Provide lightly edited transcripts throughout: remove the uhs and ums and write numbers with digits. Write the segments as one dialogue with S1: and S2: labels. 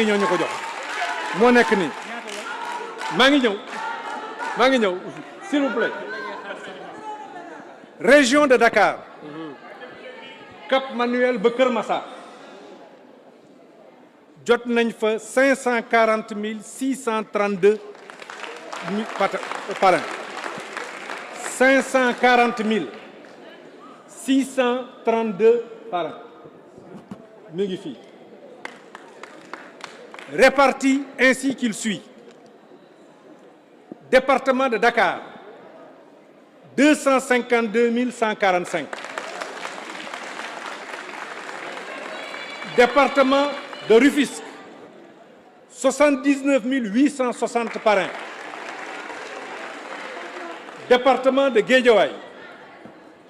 S1: ñoo ñu ko jox moo nekk nii maa ngi ñëw s'il vous plaît région de Dakar Cap Manuel ba Kër Massar jot nañ fa 540 632 parrains 540 632 parrains mi ngi fii répartis ainsi qu'il suit. Département de Dakar 252 145. Département de Rufisque 79 860 parrains. Département de Guédiawaye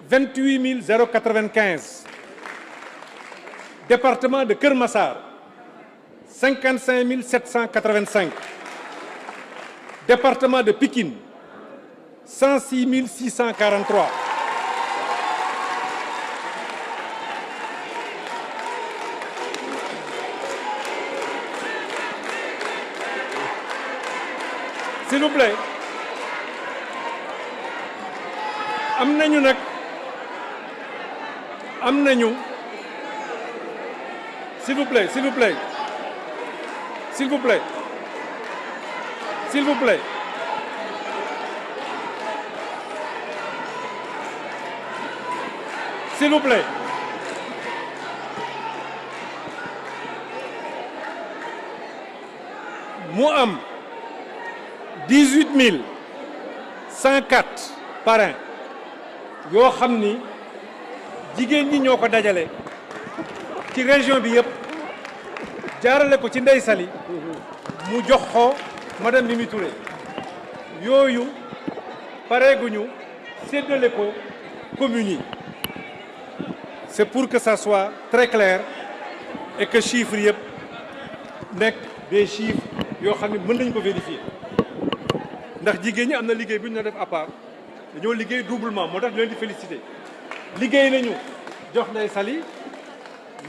S1: 28 095. Département de Keur Massar 55 785. Département de Pikine 106 643. S'il vous plaît am nañu s'il vous plaît s'il vous plaît s'il vous plaît s'il vous plaît s'il vous plaît mu am 18 104 parrains yoo xam ni jigéen ñi ñoo ko dajale ci région bi yëpp jaarale ko ci Ndeye Saly mu jox ko madame Mimi Touré yooyu pareeguñu séddale ko communes yi c'est pour que ça soit très clair et que chiffres yëpp nekk des chiffres yoo xam ne mën nañu ko vérifier ndax jigéen ñi am na liggéey bu ñu def à part dañoo liggéey doublement moo tax ñu leen di féliciter liggéey nañu jox Ndeye Saly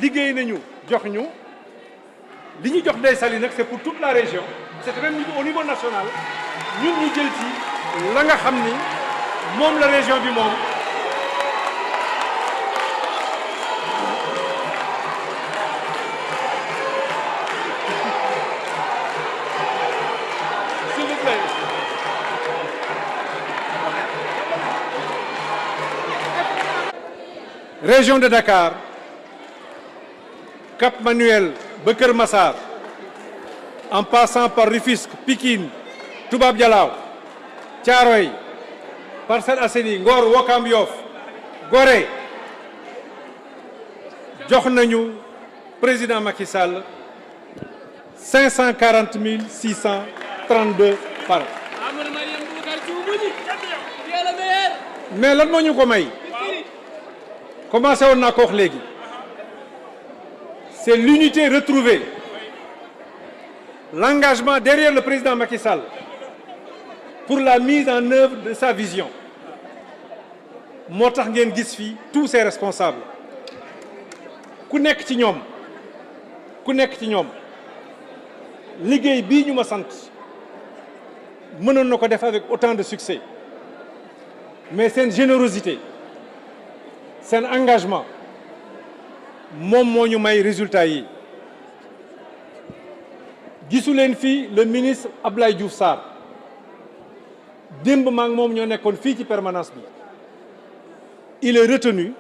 S1: liggéey nañu jox ñu li ñu jox Ndeye Saly nag c'est pour toute la région c'est même au niveau national ñun ñu jël ci la nga xam ni moom la région bi moom s'il vous plaît région de Dakar Cap Manuel ba Kër Massar en passant par Rufisque Pikine Toubab Dialaw Thiaroye Parcelles Assainies Ngor Ouakam Yoff Gorée jox nañu président Macky Sall 540 632 parrains. mais lan moo ñu ko may commencé woon naa ko wax léegi c'est l'unité retrouvée l'engagement derrière le président Macky Sall pour la mise en œuvre de sa vision moo tax ngeen gis fii tous ces responsables ku nekk ci ñoom liggéey bii ñu ma sant mënoon na ko def avec autant de succès mais seen générosité seen engagement moom moo ñu may résultat yi gisu leen fii le ministre Abdoulaye Diouf Sarr démb maa ngi moom ñoo nekkoon fii ci permanence bi il est retenu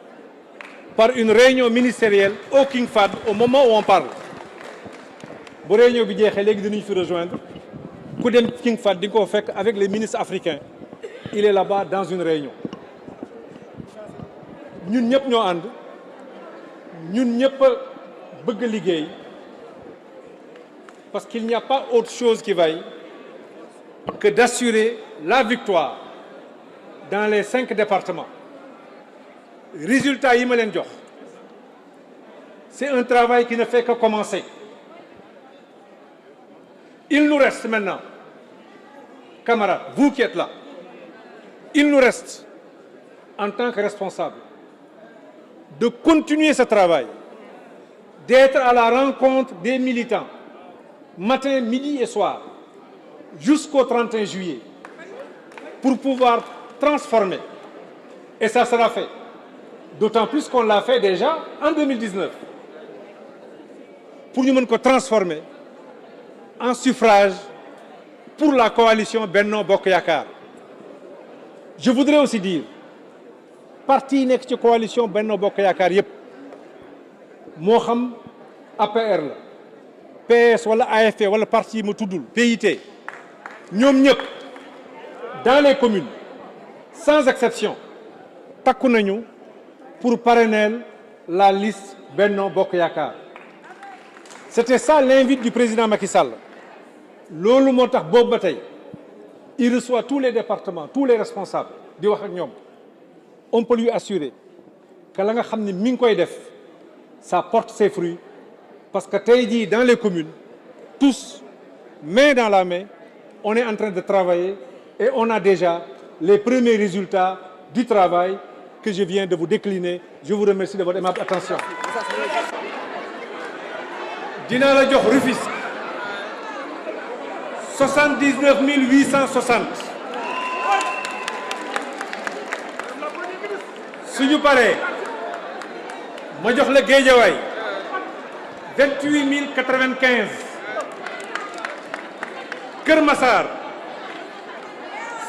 S1: par une réunion ministérielle au King Fahd au moment où on parle bu réunion bi jeexee léegi dinañ fi rejoindre ku dem King Fahd di nga ko fekk avec les ministres africains il est là-bas dans une réunion ñun ñëpp ñoo ànd ñun ñëpp bëgg liggéey parce qu'il n'y a pas autre chose qui vaille que d'assurer la victoire dans les 5 départements. Résultat yi ma leen jox c'est un travail qui ne fait que commencer. Il nous reste maintenant, camarades, vous qui êtes là, il nous reste en tant que responsables de continuer ce travail, d'être à la rencontre des militants, matin, midi et soir, jusqu'au 31 juillet, pour pouvoir transformer. Et ça sera fait. D'autant plus qu'on l'a fait déjà en 2019. Pour nous transformer en suffrage pour la coalition Benno Bokk Yakaar. Je voudrais aussi dire, parti nekk ci coalition Benno Bokk Yakaar yépp moo xam APR la PS wala AFP wala parti yi ma tuddul PIT ñoom ñëpp dans les communes sans exception takku nañu pour parrainer la liste Benno Bokk Yakaar. C'était ça l'invite du président Macky Sall. Loolu moo tax boobu ba tey il reçoit tous les départements tous les responsables di wax ak ñoom. On peut lui assurer que la nga xam ne mi ngi koy def ça porte ses fruits parce que tey jii dans les communes tous main dans la main on est en train de travailler et on a déjà les premiers résultats du travail que je viens de vous décliner. Je vous remercie de votre aimable attention. Dina la jox Rufisque 79 860 suñu paree ma jox la Guédiawaye 28 095 Kër Massar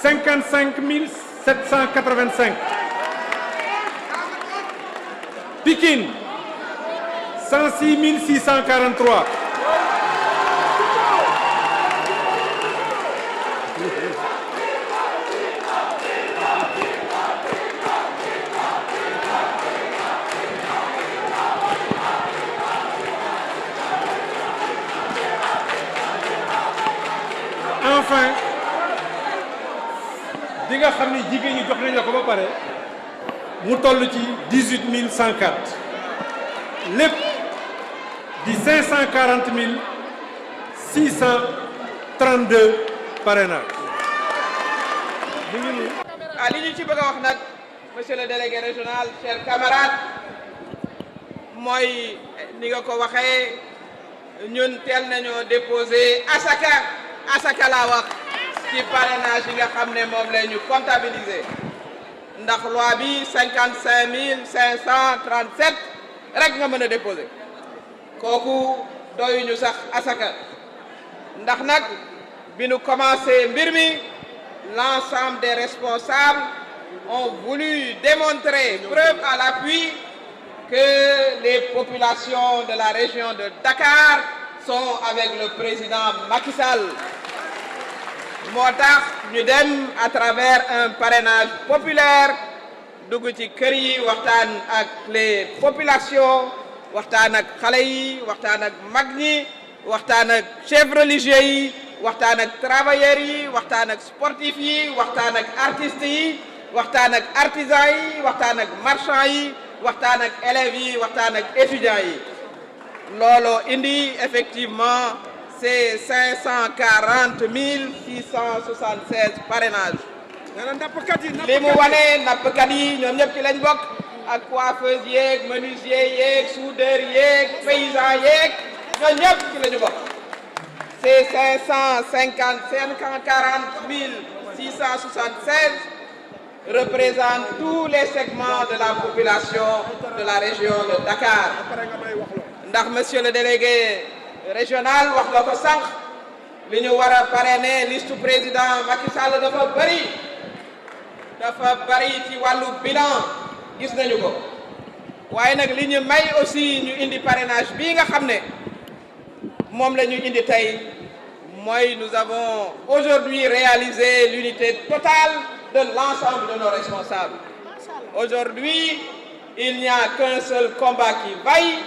S1: 55 785 Pikine 106 643 enfin di nga xam ni jigéen ñi jox nañ la ko ba pare mu toll ci 18 104 lépp di 540 632 parrainages.
S2: li ñu ci bëgg a wax nag monsieur le délégué régional chers camarades mooy ni nga ko waxee ñun teel nañoo déposé asaka laa wax ci parrainage yi nga xam ne moom la ñu comptabiliser ndax loi bi 55 537 rek nga mën a déposer kooku doyuñu sax asaka ndax nag bi nu commencé mbir mi l'ensemble des responsables ont voulu démontrer preuve à l'appui que les populations de la région de Dakar sont avec le président Macky Sall moo tax ñu dem à travers un parrainage populaire dugg ci kër yi waxtaan ak les populations waxtaan ak xale yi waxtaan ak mag ñi waxtaan ak chefs religieux yi waxtaan ak travailleurs yi waxtaan ak sportifs yi waxtaan ak artistes yi waxtaan ak artisans yi waxtaan ak marchands yi waxtaan ak élèves yi waxtaan ak étudiants yi looloo indi effectivement c'est 540 676 parrainages li mu wane nappkat yi ñoom ñëpp ci lañ bokk ak coiffeuse yeeg menuisier yeeg soudeur yeeg paysan yeeg ñoom ñëpp ci lañu bokk c'est 540 676 représentent tous les segments de la population de la région de Dakar ndax monsieur le délégué régional wax nga ko sànq li ñu war a parrainer liste président Macky Sall dafa bari ci wàllu bilan gis nañu ko waaye nag li ñu may aussi ñu indi parrainage bii nga xam ne moom la ñu indi tey mooy nous avons aujourd'hui réalisé l'unité totale de l'ensemble de nos responsables. Aujourd'hui, il n'y a qu'un seul combat qui vaille,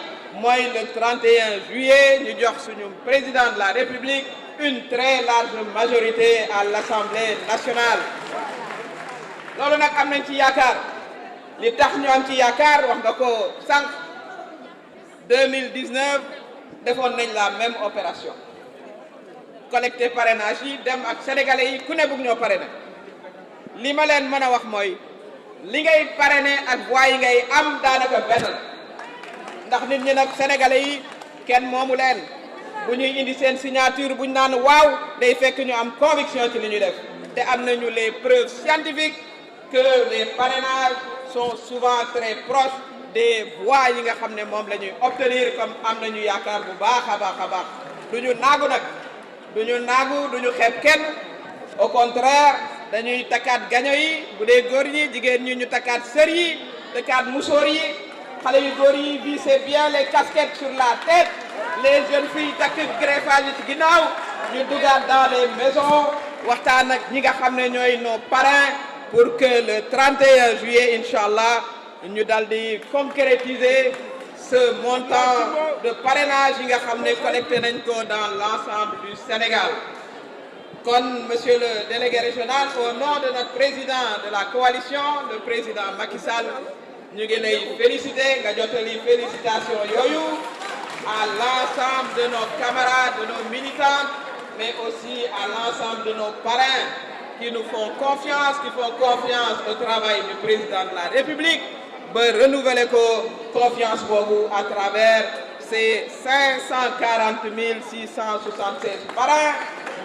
S2: mooy le 31 juillet ñu jox suñu président de la République une très large majorité à l'Assemblée nationale. loolu nag am nañ ci yaakaar li tax ñu am ci yaakaar wax nga ko sànq 2019 defoon nañ la même opération collecté parrainage yi dem ak sénégalais yi ku ne bëgg ñoo parrainer li ma leen mën a wax mooy li ngay parrainer ak voix yi ngay am daanaka benn ndax nit ñi nag sénégalais yi kenn moomu leen bu ñuy indi seen signature bu ñu naan waaw day fekk ñu am conviction ci li ñu def te am nañu les preuves scientifiques que les parrainages sont souvent très proches des voix yi nga xam ne moom la ñuy obtenir comme am nañu yaakaar bu baax a baax a baax du ñu naagu nag du ñu naagu du ñu xeeb kenn au contraire dañuy takkaat gaño yi bu dee góor ñi jigéen ñi ñu takkaat sër yi takkaat musóor yi xale yu góor yi vissez bien les casquettes sur la tête les jeunes filles takk greffage yi ci ginnaaw ñu dugaat dans les maisons waxtaan ak ñi nga xam ne ñooy nos parrains pour que le 31 juillet incha allah ñu dal di concrétiser ce montant de parrainage yi nga xam ne collecté nañ ko dans l'ensemble du Sénégal. kon monsieur le délégué régional au nom de notre président de la coalition le président Macky Sall ñu ngi lay féliciter nga jotali félicitations yooyu à l'ensemble de nos camarades de nos militants mais aussi à l'ensemble de nos parrains qui nous font confiance au travail du président de la République ba renouveler ko confiance boobu à travers ces 540 676 parrains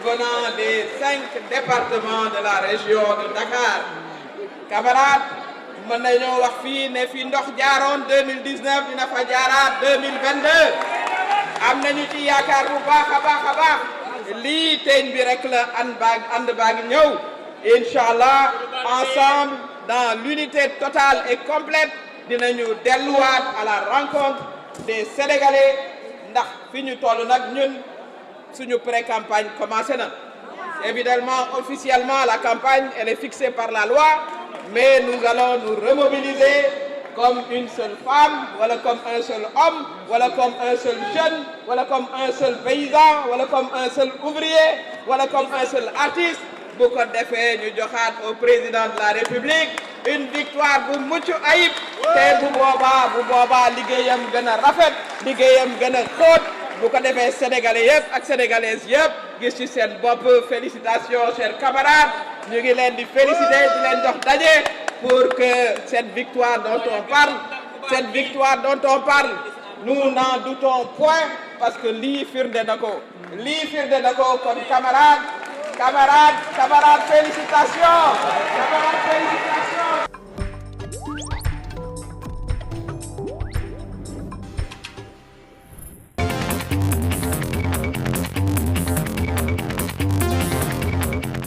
S2: venant des 5 départements de la région de Dakar. Camarades mën nañoo wax fii ne fi ndox jaaroon 2019 dina fa jaaraat 2022 am nañu ci yaakaar bu baax a baax a baax lii teeñ bi rek la ànd baa ngi ñëw incha allah ensemble dans l'unité totale et complète dinañu delluwaat à la rencontre des Sénégalais ndax fi ñu toll nag ñun suñu pré-campagne commencé na évidemment officiellement la campagne elle est fixée par la loi mais nous allons nous remobiliser comme une seule femme wala comme un seul homme wala comme un seul jeune wala comme un seul paysan wala comme un seul ouvrier wala comme un seul artiste bu ko defee ñu joxaat au président de la République une victoire bu mucc ayib te bu boobaa liggéeyam gën a rafet liggéeyam gën a xóot bu ko defee sénégalais yëpp ak sénégalaises yëpp gis ci seen bopp félicitations chers camarades ñu ngi leen di féliciter di leen jox daje pour que cette victoire dont on parle nous n'en doutons point parce que lii firnde na ko kon camarades félicitations